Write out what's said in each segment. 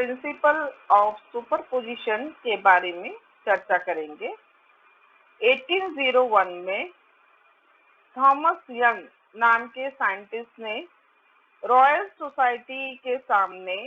Principle of superposition के बारे में चर्चा करेंगे। 1801 में थॉमस यंग नाम के साइंटिस्ट ने रॉयल सोसाइटी के सामने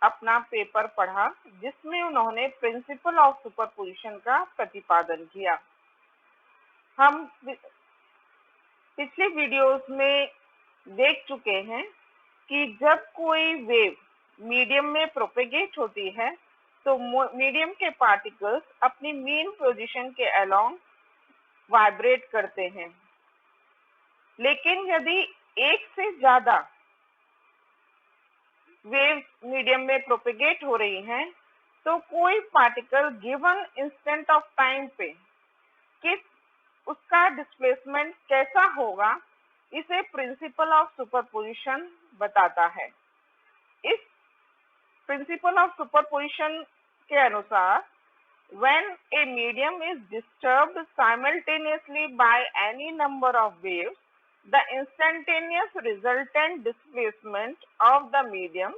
अपना पेपर पढ़ा, जिसमें उन्होंने प्रिंसिपल ऑफ सुपरपोजिशन का प्रतिपादन किया। हम पिछले वीडियोस में देख चुके हैं कि जब कोई वेव मीडियम में प्रोपेगेट होती है तो मीडियम के पार्टिकल्स अपनी मीन पोजीशन के अलोंग वाइब्रेट करते हैं। लेकिन यदि एक से ज्यादा वेव मीडियम में प्रोपेगेट हो रही हैं तो कोई particle given instant of time पे उसका डिस्प्लेसमेंट कैसा होगा, इसे प्रिंसिपल ऑफ सुपरपोजिशन बताता है। इस प्रिंसिपल ऑफ सुपरपोजिशन के अनुसार when a medium is disturbed simultaneously by any number of waves, the instantaneous resultant displacement of the medium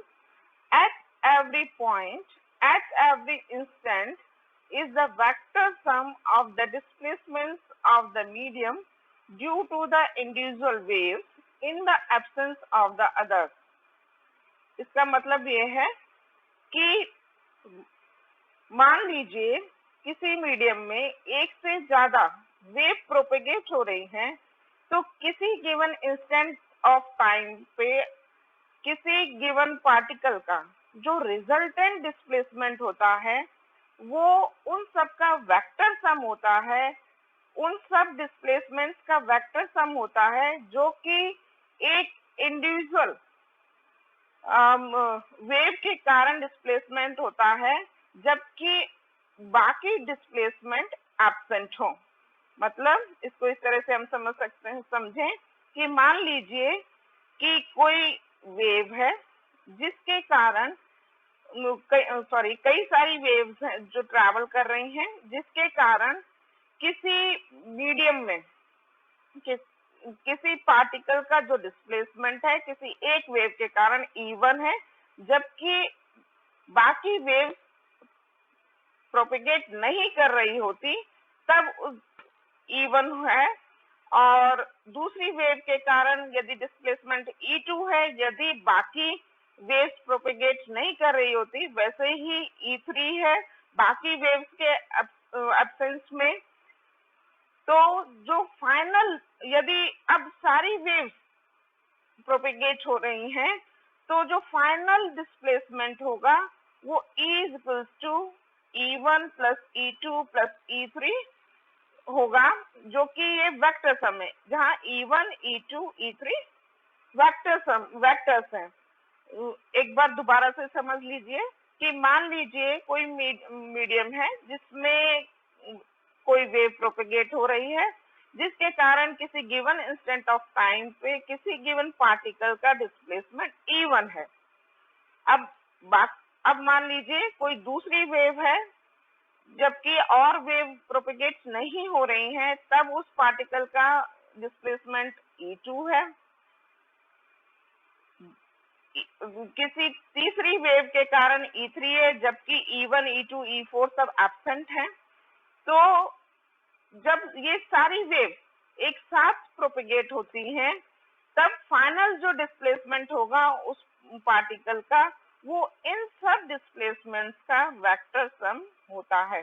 at every point, at every instant, is the vector sum of the displacements of the medium due to the individual waves in the absence of the others. इसका मतलब ये है कि मान लीजिए किसी medium में एक से ज्यादा वेव प्रोपेगेट हो रही हैं, तो किसी गिवन इंस्टेंट ऑफ टाइम पे किसी गिवन पार्टिकल का जो रिजल्टेंट डिस्प्लेसमेंट होता है वो उन सब का वेक्टर सम होता है, उन सब डिस्प्लेसमेंट्स का वेक्टर सम होता है जो कि एक इंडिविजुअल वेव के कारण डिस्प्लेसमेंट होता है, जबकि बाकी डिस्प्लेसमेंट एब्सेंट हो। मतलब इसको इस तरह से हम समझ सकते हैं, समझें कि मान लीजिए कि कोई वेव है जिसके कारण कई सारी वेव्स हैं जो ट्रैवल कर रही हैं, जिसके कारण किसी मीडियम में किसी पार्टिकल का जो डिस्प्लेसमेंट है किसी एक वेव के कारण E1 है, जबकि बाकी वेव प्रोपेगेट नहीं कर रही होती तब E1 है। और दूसरी वेव के कारण यदि डिस्प्लेसमेंट E2 है, यदि बाकी वेव्स प्रोपेगेट नहीं कर रही होती, वैसे ही E3 है बाकी वेव्स के एब्सेंस में। तो जो फाइनल, यदि अब सारी वेव्स प्रोपेगेट हो रही हैं तो जो फाइनल डिस्प्लेसमेंट होगा वो E equals to E1 plus E2 plus E3 होगा, जो कि ये वेक्टर सम है, जहां E1, E2, E3 वेक्टर्स हैं। एक बार दोबारा से समझ लीजिए कि मान लीजिए कोई मीडियम है जिसमें कोई वेव प्रोपेगेट हो रही है, जिसके कारण किसी गिवन इंस्टेंट ऑफ टाइम पे किसी गिवन पार्टिकल का डिस्प्लेसमेंट E1 है। अब मान लीजिए कोई दूसरी वेव है, जबकि और वेव प्रोपेगेट नहीं हो रही हैं, तब उस पार्टिकल का डिस्प्लेसमेंट E2 है। किसी तीसरी वेव के कारण E3 है, जबकि E1, E2, E4 सब एब्सेंट हैं। तो जब ये सारी वेव एक साथ प्रोपेगेट होती हैं, तब फाइनल जो डिस्प्लेसमेंट होगा उस पार्टिकल का वो इन सब डिस्प्लेसमेंट्स का वेक्टर सम होता है।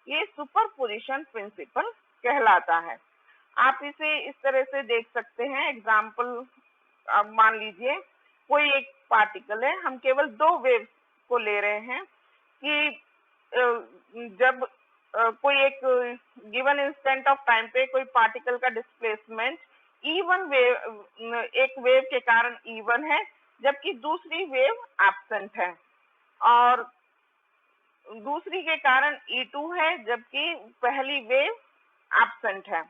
ये सुपरपोजिशन प्रिंसिपल कहलाता है। आप इसे इस तरह से देख सकते हैं। एग्जाम्पल, अब मान लीजिए कोई एक पार्टिकल है, हम केवल दो वेव्स को ले रहे हैं कि जब कोई एक गिवन इंस्टेंट ऑफ टाइम पे कोई पार्टिकल का डिस्प्लेसमेंट E1 वेव, एक वेव के कारण E1 है, जबकि दूसरी वेव एब्सेंट है, और दूसरी के कारण E2 है, जबकि पहली वेव एब्सेंट है।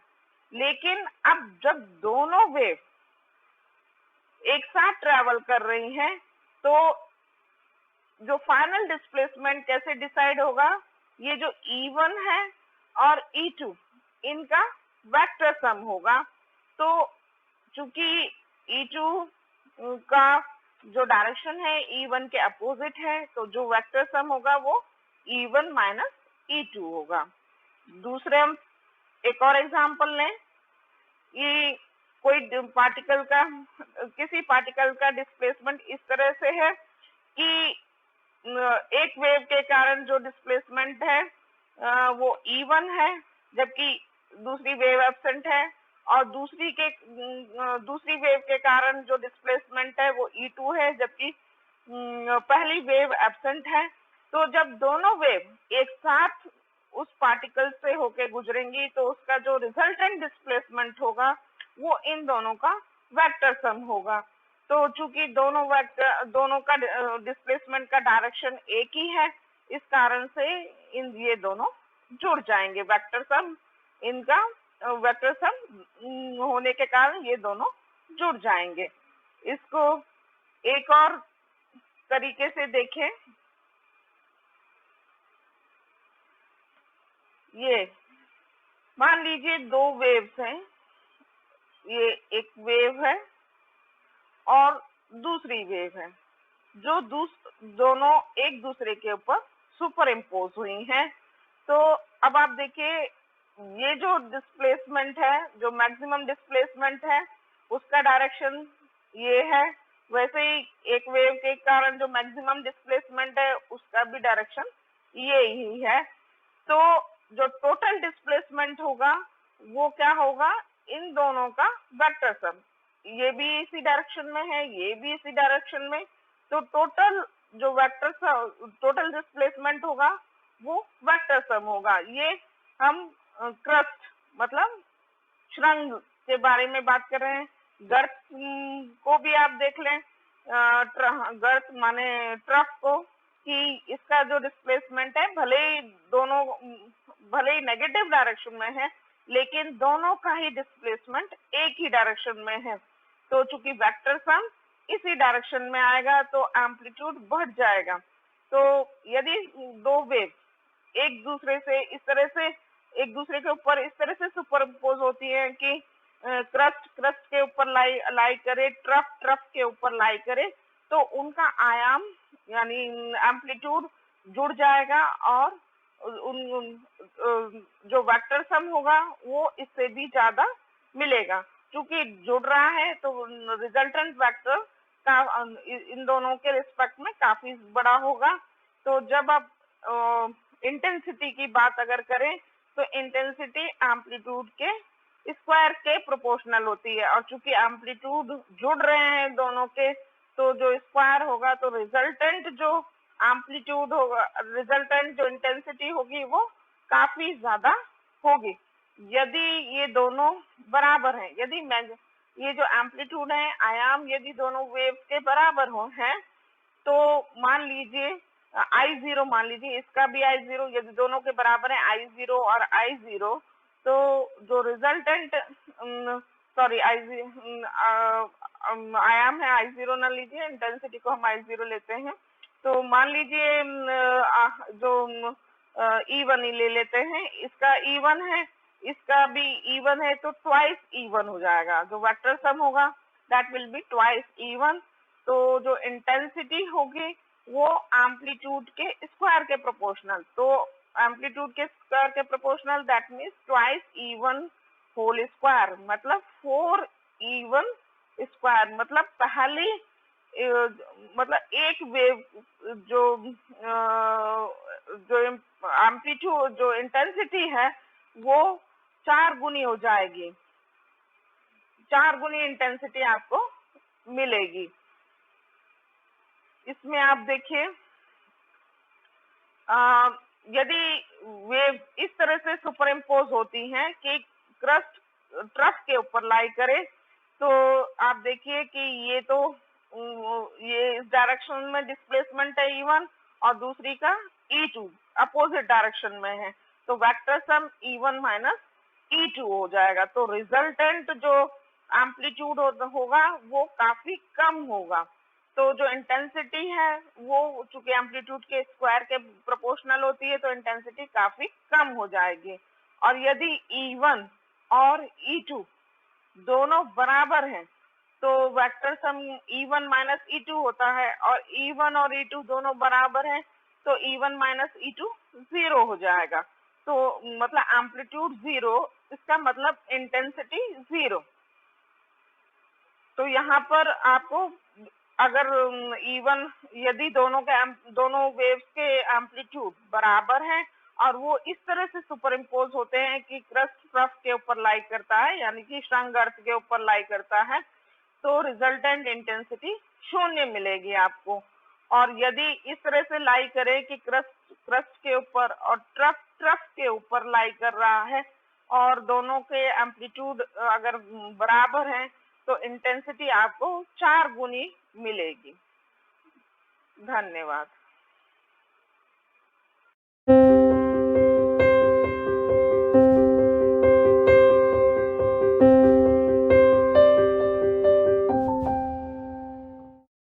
लेकिन अब जब दोनों वेव एक साथ ट्रैवल कर रही हैं तो जो फाइनल डिस्प्लेसमेंट कैसे डिसाइड होगा, ये जो E1 है और E2 इनका वेक्टर सम होगा। तो चूंकि E2 का जो डायरेक्शन है E1 के अपोजिट है, तो जो वेक्टर सम होगा वो E1 माइनस E2 होगा। दूसरे हम एक और एग्जांपल लें। ये कोई पार्टिकल का, किसी पार्टिकल का डिस्प्लेसमेंट इस तरह से है कि एक वेव के कारण जो डिस्प्लेसमेंट है वो E1 है, जबकि दूसरी वेव एब्सेंट है, और दूसरी वेव के कारण जो डिस्प्लेसमेंट है वो E2 है, जबकि पहली वेव एब्सेंट है। तो जब दोनों वेव एक साथ उस पार्टिकल से होके गुजरेंगी तो उसका जो रिजल्टेंट डिस्प्लेसमेंट होगा वो इन दोनों का वेक्टर सम होगा। तो चूंकि दोनों का डिस्प्लेसमेंट का डायरेक्शन एक ही है, इस कारण से ये दोनों जुड़ जाएंगे। वेक्टर सम इनका वेक्टर सम होने के कारण ये दोनों जुड़ जाएंगे। इसको एक और तरीके से देखें। ये मान लीजिए दो वेव्स हैं, ये एक वेव है और दूसरी वेव है, जो दोनों एक दूसरे के ऊपर सुपर इम्पोज हुई हैं। तो अब आप देखिए, ये जो डिस्प्लेसमेंट है, जो मैक्सिमम डिस्प्लेसमेंट है, उसका डायरेक्शन ये है। वैसे ही एक वेव के कारण जो मैक्सिमम डिस्प्लेसमेंट है उसका भी डायरेक्शन ये ही है। तो जो टोटल डिस्प्लेसमेंट होगा वो क्या होगा, इन दोनों का वेक्टर सम। ये भी इसी डायरेक्शन में है, ये भी इसी डायरेक्शन में, तो टोटल जो टोटल डिस्प्लेसमेंट होगा वो वेक्टर सम होगा। ये हम क्रस्ट मतलब सुरंग के बारे में बात कर रहे हैं। गर्त को भी आप देख लें, गर्त माने ट्रफ को, कि इसका जो डिस्प्लेसमेंट है भले ही नेगेटिव डायरेक्शन में है, लेकिन दोनों का ही डिस्प्लेसमेंट एक ही डायरेक्शन में है। तो चूंकि वेक्टर सम इसी डायरेक्शन में आएगा तो एम्पलीट्यूड बढ़ जाएगा। तो यदि दो वेव एक दूसरे के ऊपर इस तरह से सुपरइम्पोज होती है कि क्रस्ट के ऊपर लाई करे, ट्रफ के ऊपर लाई करे, तो उनका आयाम यानी एम्पलीट्यूड जुड़ जाएगा, और जो वेक्टर सम होगा वो इससे भी ज्यादा मिलेगा। क्योंकि जुड़ रहा है तो रिजल्टेंट वेक्टर का इन दोनों के रिस्पेक्ट में काफी बड़ा होगा। तो जब आप इंटेंसिटी की बात अगर करें तो इंटेंसिटी एम्पलीट्यूड के स्क्वायर के प्रोपोर्शनल होती है, और चूंकि एम्पलीट्यूड जुड़ रहे हैं दोनों के, तो जो स्क्वायर होगा तो रिजल्टेंट जो एम्पलीट्यूड होगा, रिजल्टेंट जो इंटेंसिटी होगी वो काफी ज्यादा होगी। यदि ये दोनों बराबर हैं, यदि ये जो एम्पलीट्यूड है, आयाम यदि दोनों वेव्स के बराबर हैं, तो मान लीजिए I0, मान लीजिए इसका भी I0, यदि दोनों के बराबर है I0 और I0, तो जो रिजल्टेंट आयाम है I0 ना लीजिए, इंटेंसिटी को हम I0 लेते हैं। तो मान लीजिए जो E1 ही ले लेते हैं, इसका E1 है, इसका भी E1 है, तो ट्वाइस E1 हो जाएगा। जो वेक्टर सम होगा that will be twice E1। तो जो इंटेंसिटी होगी वो एम्पलीट्यूड के स्क्वायर के प्रोपोर्शनल, तो एम्पलीट्यूड के स्क्वायर के proportional, that means twice E1 whole square, मतलब 4E1 स्क्वायर। मतलब पहली मतलब एक वेव जो जो एम्पलीट्यूड जो इंटेंसिटी है वो 4 गुनी हो जाएगी, 4 गुनी इंटेंसिटी आपको मिलेगी। इसमें आप देखिए, यदि वेव इस तरह से सुपरइम्पोज होती हैं कि क्रस्ट ट्रफ के ऊपर लाई करे, तो आप देखिए कि ये इस डायरेक्शन में डिस्प्लेसमेंट है E1 और दूसरी का E2 अपोजिट डायरेक्शन में है, तो vector sum E1 minus E2 हो जाएगा। तो रिजल्टेंट जो एम्पलीट्यूड होगा वो काफी कम होगा। तो जो इंटेंसिटी है वो चूंकि एम्पलीट्यूड के स्क्वायर के प्रोपोर्शनल होती है, तो इंटेंसिटी काफी कम हो जाएगी। और यदि E1 और E2 दोनों बराबर हैं तो vector sum E1 minus E2 होता है और E1 और E2 दोनों बराबर हैं, तो E1 माइनस E2 0 हो जाएगा। तो मतलब एम्पलीट्यूड 0, इसका मतलब इंटेंसिटी 0। तो यहाँ पर आपको अगर E1 यदि दोनों वेव्स के एम्पलीट्यूड बराबर हैं और वो इस तरह से सुपर इम्पोज होते हैं कि क्रस्ट ट्रफ के ऊपर लाई करता है, यानी कि श्रृंग अर्थ के ऊपर लाई करता है, तो रिजल्टेंट इंटेंसिटी 0 मिलेगी आपको। और यदि इस तरह से लाई करे कि क्रस्ट के ऊपर और ट्रफ के ऊपर लाई कर रहा है और दोनों के एम्पलीट्यूड अगर बराबर हैं, तो इंटेंसिटी आपको 4 गुनी मिलेगी। धन्यवाद।